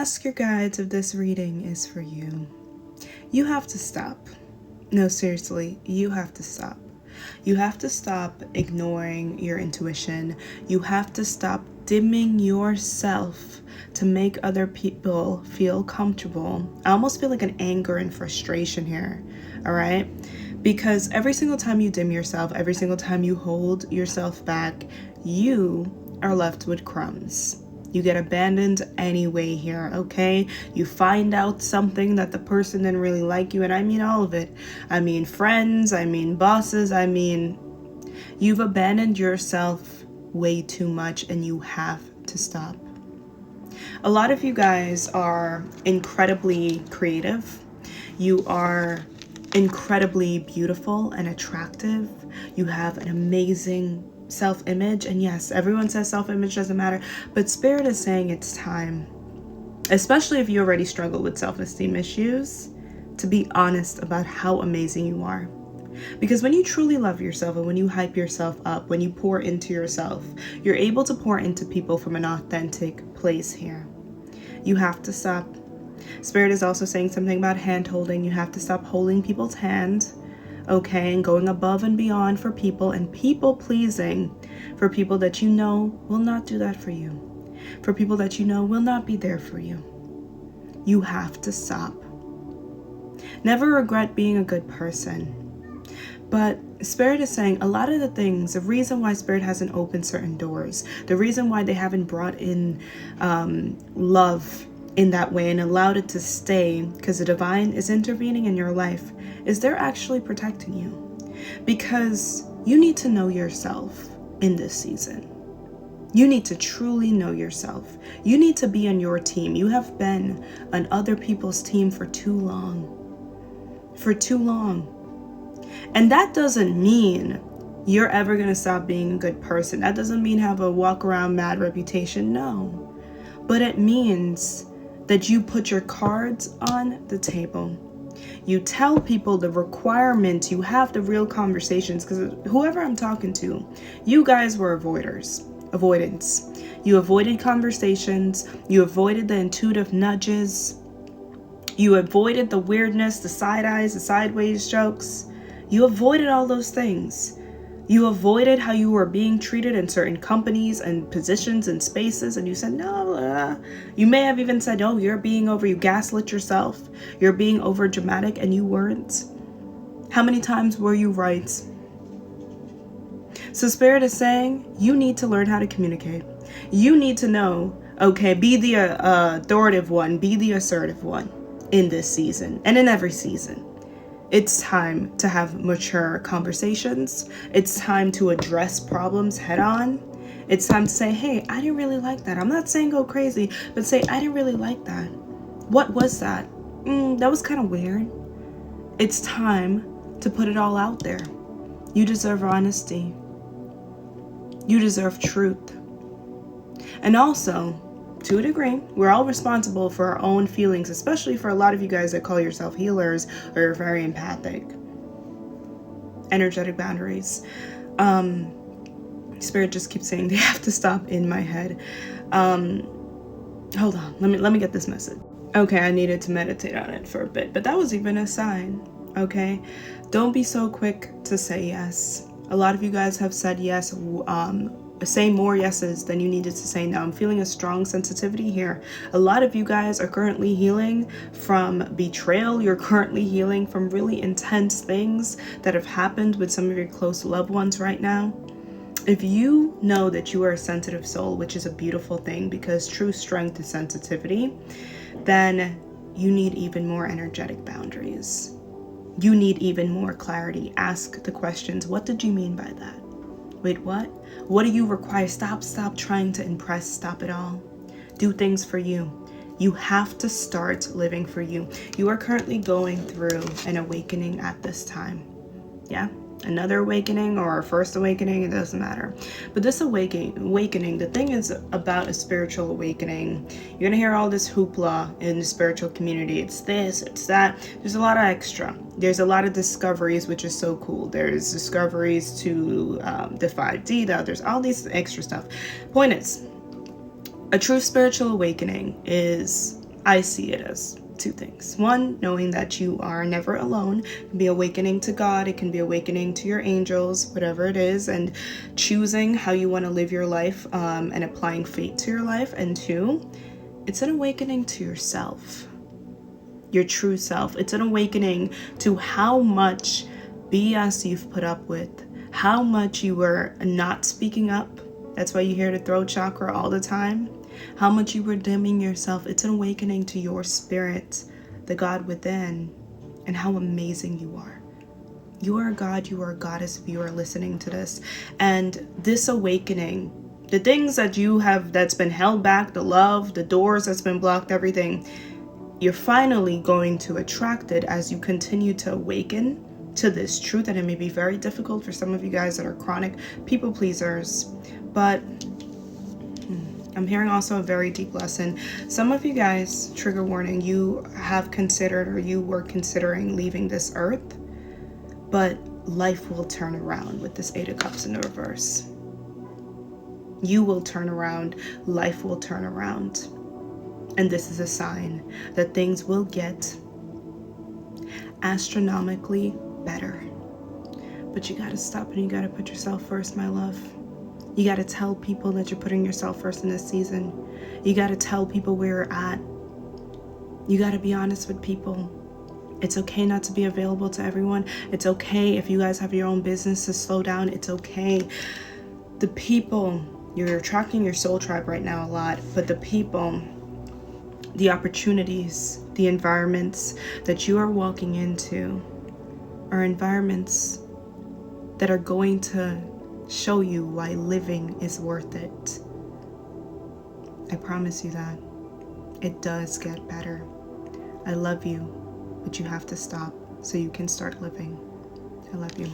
Ask your guides if this reading is for you. You have to stop. No, seriously, you have to stop. You have to stop ignoring your intuition. You have to stop dimming yourself to make other people feel comfortable. I almost feel like an anger and frustration here, all right? Because every single time you dim yourself, every single time you hold yourself back, you are left with crumbs. You get abandoned anyway here, okay? You find out something that the person didn't really like you, and I mean all of it. I mean friends, I mean bosses, I mean, you've abandoned yourself way too much, and you have to stop. A lot of you guys are incredibly creative. You are incredibly beautiful and attractive. You have an amazing self-image, and yes, everyone says self-image doesn't matter, but Spirit is saying it's time, especially if you already struggle with self-esteem issues, to be honest about how amazing you are. Because when you truly love yourself and when you hype yourself up, when you pour into yourself, you're able to pour into people from an authentic place here. You have to stop. Spirit is also saying something about hand holding. You have to stop holding people's hand, okay, and going above and beyond for people and people pleasing for people that you know will not do that for you, for people that you know will not be there for you. You have to stop. Never regret being a good person. But Spirit is saying a lot of the things, the reason why Spirit hasn't opened certain doors, the reason why they haven't brought in love in that way and allowed it to stay, because the divine is intervening in your life, is they're actually protecting you. Because you need to know yourself in this season. You need to truly know yourself. You need to be on your team. You have been on other people's team for too long. For too long. And that doesn't mean you're ever going to stop being a good person. That doesn't mean have a walk around mad reputation. No. But it means that you put your cards on the table. You tell people the requirements. You have the real conversations. Because whoever I'm talking to, you guys were avoidance. You avoided conversations. You avoided the intuitive nudges. You avoided the weirdness, the side eyes, the sideways jokes. You avoided all those things. You avoided how you were being treated in certain companies and positions and spaces, and you said, no. You may have even said, oh, you gaslit yourself. You're being over dramatic, and you weren't. How many times were you right? So Spirit is saying, you need to learn how to communicate. You need to know, okay, be the authoritative one, be the assertive one in this season and in every season. It's time to have mature conversations. It's time to address problems head on. It's time to say, hey, I didn't really like that. I'm not saying go crazy, but say, I didn't really like that. What was that? That was kind of weird. It's time to put it all out there. You deserve honesty. You deserve truth. And also, to a degree, we're all responsible for our own feelings, especially for a lot of you guys that call yourself healers or you're very empathic. Energetic boundaries. Spirit just keeps saying they have to stop in my head. Hold on, let me get this message. Okay, I needed to meditate on it for a bit, but that was even a sign, okay? Don't be so quick to say yes. A lot of you guys have said yes, say more yeses than you needed to say no. I'm feeling a strong sensitivity here. A lot of you guys are currently healing from betrayal. You're currently healing from really intense things that have happened with some of your close loved ones right now. If you know that you are a sensitive soul, which is a beautiful thing because true strength is sensitivity, then you need even more energetic boundaries. You need even more clarity. Ask the questions. What did you mean by that? Wait, what? What do you require? Stop trying to impress. Stop it all. Do things for you. You have to start living for you. You are currently going through an awakening at this time. Yeah? Another awakening or a first awakening, it doesn't matter. But this awakening, the thing is about a spiritual awakening. You're going to hear all this hoopla in the spiritual community. It's this, it's that. There's a lot of extra. There's a lot of discoveries, which is so cool. There's discoveries to the 5D, there's all these extra stuff. Point is, a true spiritual awakening is I see it as two things. One, knowing that you are never alone. It can be awakening to God. It can be awakening to your angels, whatever it is, and choosing how you want to live your life and applying faith to your life. And two, it's an awakening to yourself, your true self. It's an awakening to how much BS you've put up with, how much you were not speaking up. That's why you hear the throat chakra all the time. How much you were dimming yourself. It's an awakening to your spirit, the God within, and how amazing you are. You are a God, you are a goddess if you are listening to this. And this awakening, the things that you have that's been held back, the love, the doors that's been blocked, everything, you're finally going to attract it as you continue to awaken to this truth. And it may be very difficult for some of you guys that are chronic people pleasers, but I'm hearing also a very deep lesson. Some of you guys, trigger warning, you have considered or you were considering leaving this earth, but life will turn around with this Eight of Cups in the reverse. You will turn around, life will turn around. And this is a sign that things will get astronomically better. But you gotta stop and you gotta put yourself first, my love. You got to tell people that you're putting yourself first in this season. You got to tell people where you're at. You got to be honest with people. It's okay not to be available to everyone. It's okay if you guys have your own business to slow down. It's okay. The people, you're attracting your soul tribe right now a lot, but the people, the opportunities, the environments that you are walking into are environments that are going to show you why living is worth it. I promise you that. It does get better. I love you, but you have to stop so you can start living. I love you.